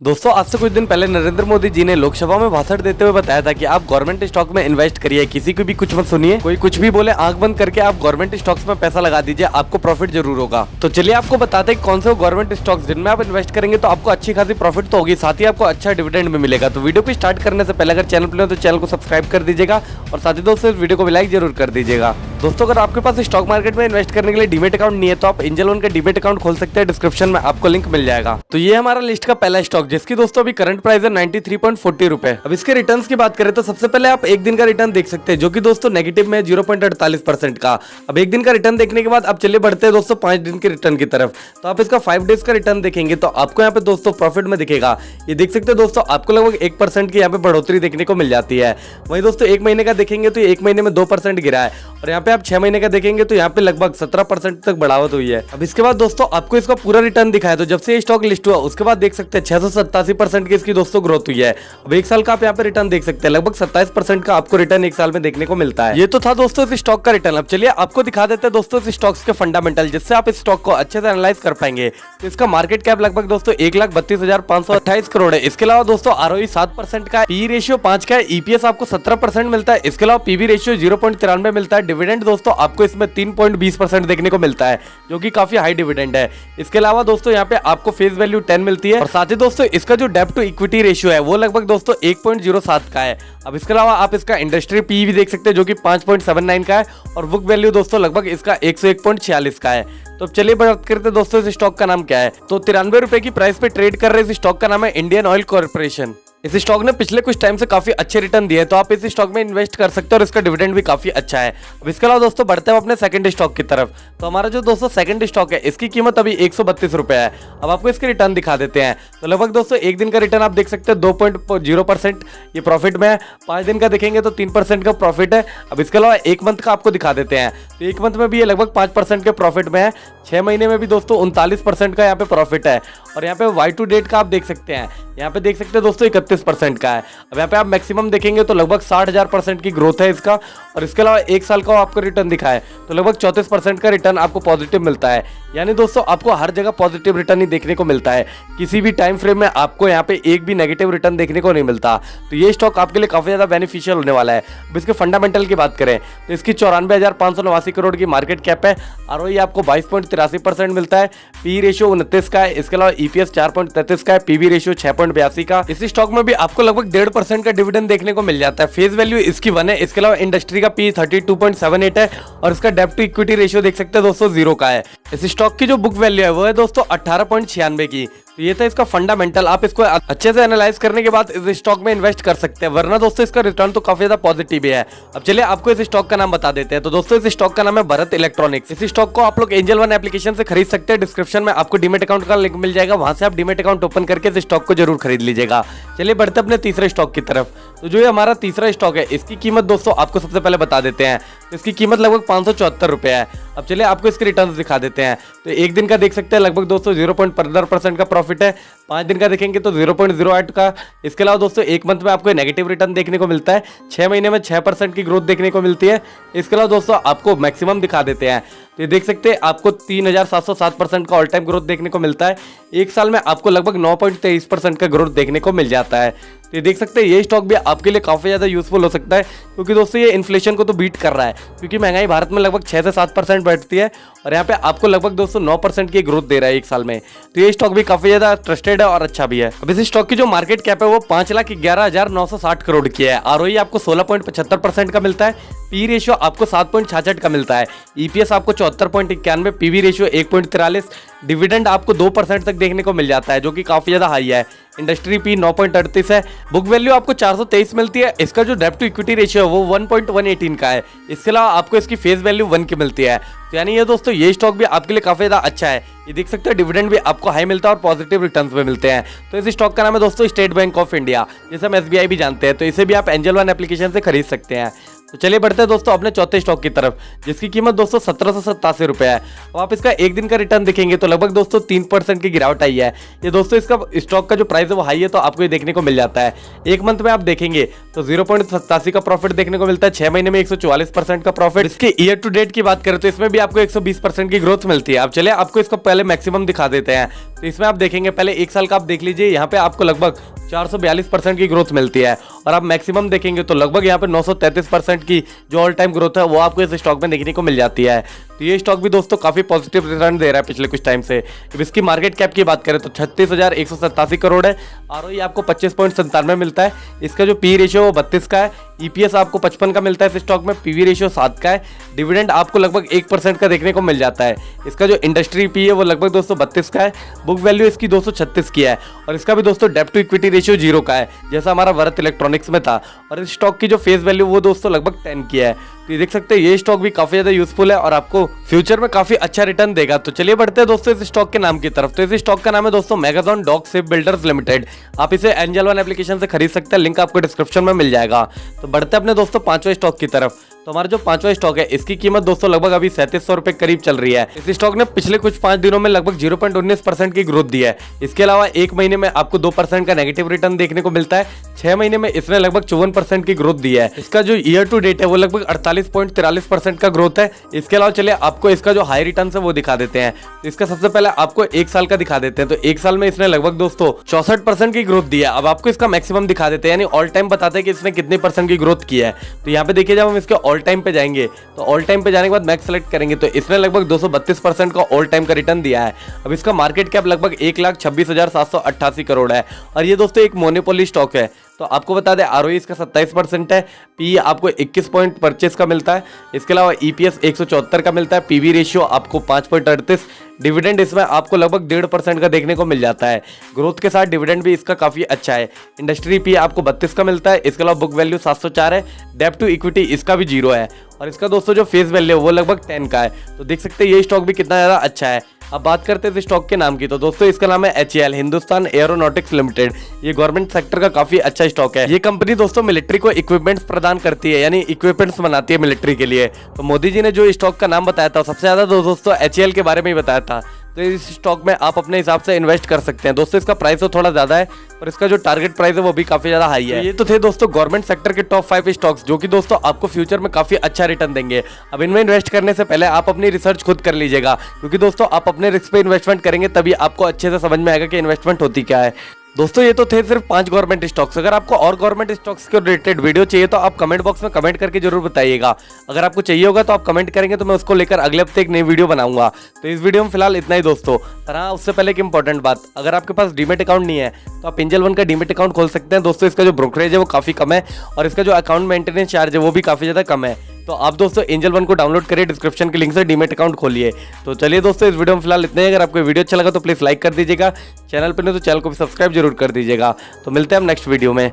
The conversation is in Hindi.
दोस्तों आज से कुछ दिन पहले नरेंद्र मोदी जी ने लोकसभा में भाषण देते हुए बताया था कि आप गवर्नमेंट स्टॉक में इन्वेस्ट करिए, किसी को भी कुछ मत सुनिए, कोई कुछ भी बोले आंख बंद करके आप गवर्नमेंट स्टॉक्स में पैसा लगा दीजिए, आपको प्रॉफिट जरूर होगा। तो चलिए आपको बताते हैं कौन से गवर्नमेंट स्टॉक्स जिनमें आप इन्वेस्ट करेंगे तो आपको अच्छी खासी प्रॉफिट तो होगी, साथ ही आपको अच्छा डिविडेंड भी मिलेगा। तो वीडियो को स्टार्ट करने से पहले अगर चैनल पर हो तो चैनल को सब्सक्राइब कर दीजिएगा और साथ ही दोस्तों इस वीडियो को भी लाइक जरूर कर दीजिएगा। दोस्तों अगर आपके पास स्टॉक मार्केट में इन्वेस्ट करने के लिए डीमेट अकाउंट नहीं है तो आप एंजल वन का डीमेट अकाउंट खोल सकते हैं, डिस्क्रिप्शन में आपको लिंक मिल जाएगा। तो ये हमारा लिस्ट का पहला स्टॉक जिसकी दोस्तों अभी करंट प्राइस है 93.40 रुपए। अब इसके रिटर्न्स की बात करें तो सबसे पहले आप एक दिन का रिटर्न देख सकते हैं जो कि दोस्तों नेगेटिव में 0.48% का। अब एक दिन का रिटर्न देखने के बाद आप चलिए बढ़ते हैं दोस्तों 5 दिन के रिटर्न की तरफ। तो आप इसका 5 डेज का रिटर्न देखेंगे तो आपको यहाँ पे दोस्तों प्रॉफिट में दिखेगा, ये देख सकते हैं दोस्तों आपको लगभग 1% की यहाँ पे बढ़ोतरी देखने को मिल जाती है। वहीं दोस्तों एक महीने का देखेंगे तो एक महीने में 2% गिरा है और यहाँ पे आप 6 महीने का देखेंगे तो यहाँ पे लगभग 17% तक बढ़ावत हुई है। अब इसके बाद दोस्तों आपको इसका पूरा रिटर्न दिखाया तो जब से ये स्टॉक लिस्ट हुआ उसके बाद देख सकते हैं 687% की इसकी दोस्तों ग्रोथ हुई है। अब एक साल का आप यहाँ पे रिटर्न देख सकते हैं, लगभग 27% का आपको रिटर्न एक साल में देखने को मिलता है। ये तो था दोस्तों इस स्टॉक का रिटर्न। अब चलिए आपको दिखा देते हैं दोस्तों इस स्टॉक्स के फंडामेंटल जिससे आप इस स्टॉक को अच्छे से एनालाइज कर पाएंगे। तो इसका मार्केट कैप लगभग दोस्तों 1,32,528 करोड़ है। इसके अलावा दोस्तों आरओई 7% का है, पी रेशियो 5 का है, ईपीएस आपको 17% मिलता है। इसके अलावा पीबी रेशियो 0.93 मिलता है। डिविडेंड दोस्तों आपको इसमें 3.20% देखने को मिलता है जो कि काफी हाई डिविडेंड है। इसके अलावा दोस्तों यहाँ पे आपको फेस वैल्यू 10 मिलती है और साथ ही दोस्तों इसका जो डेब्ट टू इक्विटी रेशियो है वो लगभग दोस्तों 1.07 का है। अब इसके अलावा आप इसका इंडस्ट्री पी भी देख सकते हैं जो कि 5.79 का है और बुक वैल्यू दोस्तों लगभग इसका 101.46 का है। तो चलिए बात करते हैं दोस्तों इस स्टॉक का नाम क्या है। तो 93 रुपए की प्राइस पे ट्रेड कर रहे इस स्टॉक का नाम है इंडियन ऑयल कॉर्पोरेशन। इस स्टॉक ने पिछले कुछ टाइम से काफी अच्छे रिटर्न दिए तो आप इस स्टॉक में इन्वेस्ट कर सकते हैं और इसका डिविडेंड भी काफी अच्छा है। अब इसके अलावा दोस्तों बढ़ते हैं अपने सेकंड स्टॉक की तरफ। तो हमारा जो दोस्तों सेकंड स्टॉक है इसकी कीमत अभी 132 रुपए है। अब आपको इसके रिटर्न दिखा देते हैं। तो लगभग दोस्तों एक दिन का रिटर्न आप देख सकते हैं 2.0% ये प्रॉफिट में है। 5 दिन का देखेंगे तो 3% का प्रॉफिट है। अब इसके अलावा एक मंथ का आपको दिखा देते हैं तो एक मंथ में भी ये लगभग 5% के प्रॉफिट में है। 6 महीने में भी दोस्तों 39% का यहाँ पे प्रॉफिट है और यहाँ पे वाई टू डेट का आप देख सकते हैं, यहाँ पे देख सकते हैं दोस्तों 31% का है। अब यहाँ पे आप मैक्सिमम देखेंगे तो लगभग 60,000% की ग्रोथ है इसका और इसके अलावा एक साल का आपको रिटर्न दिखा है तो लगभग 34% का रिटर्न आपको पॉजिटिव मिलता है। यानी दोस्तों आपको हर जगह पॉजिटिव रिटर्न ही देखने को मिलता है, किसी भी टाइम फ्रेम में आपको यहाँ पे एक भी नेगेटिव रिटर्न देखने को नहीं मिलता। तो ये स्टॉक आपके लिए काफी ज्यादा बेनिफिशियल होने वाला है। अब इसके फंडामेंटल की बात करें तो इसकी 94,589 करोड़ की मार्केट कैप है। आरओई आपको 22.83% मिलता है। पी रेशियो 29 का है। इसके अलावा ईपीएस 4.33 का है। पीबी रेशियो 6.82 का। इस स्टॉक में भी आपको लगभग 1.5% का डिविडेंड देखने को मिल जाता है। फेस वैल्यू इसकी 1 है। इसके अलावा इंडस्ट्री का पी 32.78 है और इसका डेब्ट टू इक्विटी रेशियो देख सकते हैं दोस्तों 0 का है। इस स्टॉक की जो बुक वैल्यू है वो है दोस्तों 18.96 की। तो ये था इसका फंडामेंटल। आप इसको अच्छे से एनालाइज करने के बाद इस स्टॉक में इन्वेस्ट कर सकते हैं, वरना दोस्तों इसका रिटर्न तो काफी ज्यादा पॉजिटिव है। अब चलिए आपको इस स्टॉक का नाम बता देते हैं। तो दोस्तों इस स्टॉक का नाम है भारत इलेक्ट्रॉनिक्स। इस स्टॉक को आप लोग एंजल वन एप्लीकेशन से खरीद सकते हैं, डिस्क्रिप्शन में आपको डीमेट अकाउंट का लिंक मिल जाएगा, वहां से आप डीमेट अकाउंट ओपन करके इस स्टॉक को जरूर खरीद लीजिएगा। चलिए बढ़ते अपने तीसरे स्टॉक की तरफ। तो जो ये हमारा तीसरा स्टॉक है इसकी कीमत दोस्तों आपको सबसे पहले बता देते हैं। इसकी कीमत लगभग 574 रुपए है। अब चलिए आपको इसके रिटर्न्स दिखा देते हैं। तो एक दिन का देख सकते हैं लगभग दोस्तों 0.15% का प्रॉफिट है। 5 दिन का देखेंगे तो 0.08 का। इसके अलावा दोस्तों एक मंथ में आपको नेगेटिव रिटर्न देखने को मिलता है। 6 महीने में 6% की ग्रोथ देखने को मिलती है। इसके अलावा दोस्तों आपको मैक्सिमम दिखा देते हैं तो ये देख सकते हैं आपको 3,707% का ऑल टाइम ग्रोथ देखने को मिलता है। एक साल में आपको लगभग 9.23% का ग्रोथ देखने को मिल जाता है। तो ये देख सकते हैं ये स्टॉक भी आपके लिए काफी ज्यादा यूजफुल हो सकता है क्योंकि दोस्तों ये इन्फ्लेशन को तो बीट कर रहा है क्योंकि महंगाई भारत में लगभग 6 से 7% बढ़ती है और यहाँ पे आपको लगभग दोस्तों 9% की ग्रोथ दे रहा है एक साल में। तो ये स्टॉक भी काफी ज्यादा ट्रस्टेड है और अच्छा भी है। अब इस स्टॉक की जो मार्केट कैप है वो 5,11,960 करोड़ की है। आरओई आपको 16.75% का मिलता है। पी रेशियो आपको 7.66 का मिलता है। ईपीएस आपको 74.91, पीबी रेशियो 1.43, डिविडेंड आपको 2% तक देखने को मिल जाता है जो कि काफी ज्यादा हाई है। इंडस्ट्री पी 9.38 है। बुक वैल्यू आपको 423 मिलती है। इसका जो डेब्ट टू इक्विटी रेशियो है वो 1.118 का है। इसके अलावा आपको इसकी फेस वैल्यू 1 की मिलती है। तो यानी ये दोस्तों ये स्टॉक भी आपके लिए काफी ज्यादा अच्छा है। ये देख सकते हैं डिविडेंड भी आपको हाई मिलता है और पॉजिटिव रिटर्न्स भी मिलते हैं। तो इस स्टॉक का नाम है दोस्तों स्टेट बैंक ऑफ इंडिया, जिसे हम एसबीआई भी जानते हैं। तो इसे भी आप एंजल वन एप्लीकेशन से खरीद सकते हैं। तो चलिए बढ़ते हैं दोस्तों अपने चौथे स्टॉक की तरफ, जिसकी कीमत दोस्तों 1787 रुपए है। अब आप इसका एक दिन का रिटर्न देखेंगे तो लगभग दोस्तों 3% की गिरावट आई है। ये दोस्तों इसका स्टॉक का जो प्राइस है वो हाई है, तो आपको ये देखने को मिल जाता है। एक मंथ में आप देखेंगे तो 0.87 का प्रॉफिट देखने को मिलता है, 6 महीने में 144% का प्रॉफिट। इसके ईयर टू डेट की बात करें तो इसमें भी आपको 120% की ग्रोथ मिलती है। अब चलिए आपको इसका पहले मैक्सिमम दिखा देते हैं। तो इसमें आप देखेंगे पहले एक साल का आप देख लीजिए, यहाँ पे आपको लगभग 442% की ग्रोथ मिलती है। और आप मैक्सिमम देखेंगे तो लगभग यहाँ पे 933% की जो ऑल टाइम ग्रोथ है वो आपको इस स्टॉक में देखने को मिल जाती है। तो ये स्टॉक भी दोस्तों काफी पॉजिटिव रिटर्न दे रहा है पिछले कुछ टाइम से। अब इसकी मार्केट कैप की बात करें तो 36,187 करोड़ है। आरओई आपको 25.97 मिलता है। इसका जो पी रेशियो वो 32 का है। ईपीएस आपको 55 का मिलता है इस स्टॉक में। पीवी रेशियो 7 का है। डिविडेंड आपको लगभग 1% का देखने को मिल जाता है। इसका जो इंडस्ट्री पी है वो लगभग दोस्तों 32 का है। बुक वैल्यू इसकी 236 की है। और इसका भी दोस्तों डेब्ट टू इक्विटी रेशियो 0 का है, जैसा हमारा भारत इलेक्ट्रॉनिक्स में था। और इस स्टॉक की जो फेस वैल्यू वो दोस्तों लगभग 10 की है। तो ये देख सकते हैं ये स्टॉक भी काफी ज्यादा यूजफुल है और आपको फ्यूचर में काफी अच्छा रिटर्न देगा। तो चलिए बढ़ते हैं दोस्तों इस स्टॉक के नाम की तरफ। तो इस स्टॉक का नाम है दोस्तों मैगाजॉन डॉक शिप बिल्डर्स लिमिटेड। आप इसे एंजल वन एप्लीकेशन से खरीद सकते हैं, लिंक आपको डिस्क्रिप्शन में मिल जाएगा। तो बढ़ते हैं अपने दोस्तों पांचवें स्टॉक की तरफ। तो हमारा जो पांचवा स्टॉक है इसकी कीमत दोस्तों लगभग अभी 3700 रुपए करीब चल रही है। इस स्टॉक ने पिछले कुछ 5 दिनों में लगभग 0.19% की ग्रोथ दी है। इसके अलावा एक महीने में आपको 2% का नेगेटिव रिटर्न देखने को मिलता है। 6 महीने में इसने लगभग 54% की ग्रोथ दी है। इसका जो ईयर टू डेट है वो लगभग 48.43% का ग्रोथ है। इसके अलावा चलिए आपको इसका जो हाई रिटर्न है वो दिखा देते हैं। तो इसका सबसे पहले आपको 1 साल का दिखा देते हैं। तो 1 साल में इसने लगभग दोस्तों 64% की ग्रोथ दी है। अब आपको इसका मैक्सिमम दिखा देते हैं, यानी ऑल टाइम बताते हैं कि इसने कितने % की ग्रोथ की है। तो यहाँ पे देखिए जब हम इसके ऑल टाइम पे जाएंगे तो ऑल टाइम पे जाने के बाद मैक्स सेलेक्ट करेंगे तो इसने लगभग 232% का ऑल टाइम का रिटर्न दिया है। अब इसका मार्केट कैप लगभग 1,26,788 करोड़ है। और ये दोस्तों एक मोनोपोली स्टॉक है। तो आपको बता दें आरओई इसका 27% है। पी आपको 21 पॉइंट परचेस का मिलता है। इसके अलावा ईपीएस 174 का मिलता है। पीवी रेशियो आपको 5.38। डिविडेंड इसमें आपको लगभग 1.5% का देखने को मिल जाता है। ग्रोथ के साथ डिविडेंड भी इसका काफी अच्छा है। इंडस्ट्री पी आपको 32 का मिलता है। इसके अलावा बुक वैल्यू 704 है। डेब्ट टू इक्विटी इसका भी 0 है। और इसका दोस्तों जो फेस वैल्यू है वो लगभग 10 का है। तो देख सकते हैं ये स्टॉक भी कितना ज्यादा अच्छा है। अब बात करते हैं इस स्टॉक के नाम की। तो दोस्तों इसका नाम है HAL हिंदुस्तान एरोनॉटिक्स लिमिटेड। ये गवर्नमेंट सेक्टर का काफी अच्छा स्टॉक है। ये कंपनी दोस्तों मिलिट्री को इक्विपमेंट्स प्रदान करती है, यानी इक्विपमेंट्स बनाती है मिलिट्री के लिए। तो मोदी जी ने जो स्टॉक का नाम बताया था सबसे ज्यादा दोस्तों HAL के बारे में ही बताया था। तो इस स्टॉक में आप अपने हिसाब से इन्वेस्ट कर सकते हैं। दोस्तों इसका प्राइस तो थोड़ा ज्यादा है और इसका जो टारगेट प्राइस है वो भी काफी ज्यादा हाई है। ये तो थे दोस्तों गवर्नमेंट सेक्टर के टॉप 5 स्टॉक्स, जो कि दोस्तों आपको फ्यूचर में काफी अच्छा रिटर्न देंगे। अब इनमें इन्वेस्ट करने से पहले आप अपनी रिसर्च खुद कर लीजिएगा, क्योंकि दोस्तों आप अपने रिस्क पे इन्वेस्टमेंट करेंगे तभी आपको अच्छे से समझ में आएगा कि इन्वेस्टमेंट होती क्या है। दोस्तों ये तो थे सिर्फ 5 गवर्नमेंट स्टॉक्स। अगर आपको और गवर्नमेंट स्टॉक्स के रिलेटेड वीडियो चाहिए तो आप कमेंट बॉक्स में कमेंट करके जरूर बताइएगा। अगर आपको चाहिए होगा तो आप कमेंट करेंगे तो मैं उसको लेकर अगले हफ्ते एक नई वीडियो बनाऊंगा। तो इस वीडियो में फिलहाल इतना ही दोस्तों। पर हाँ, उससे पहले एक इंपॉर्टेंट बात, अगर आपके पास डीमेट अकाउंट नहीं है तो आप एंजल वन का डीमेट अकाउंट खोल सकते हैं। दोस्तों इसका जो ब्रोकरेज है वो काफी कम है और इसका जो अकाउंट मेंटेनेंस चार्ज है वो भी काफी ज्यादा कम है। तो आप दोस्तों एंजल वन को डाउनलोड करिए, डिस्क्रिप्शन के लिंक से डीमेट अकाउंट खोलिए। तो चलिए दोस्तों इस वीडियो में फिलहाल इतना ही। अगर आपको वीडियो अच्छा लगा तो प्लीज लाइक कर दीजिएगा। चैनल पर नहीं तो चैनल को भी सब्सक्राइब जरूर कर दीजिएगा। तो मिलते हैं हम नेक्स्ट वीडियो में।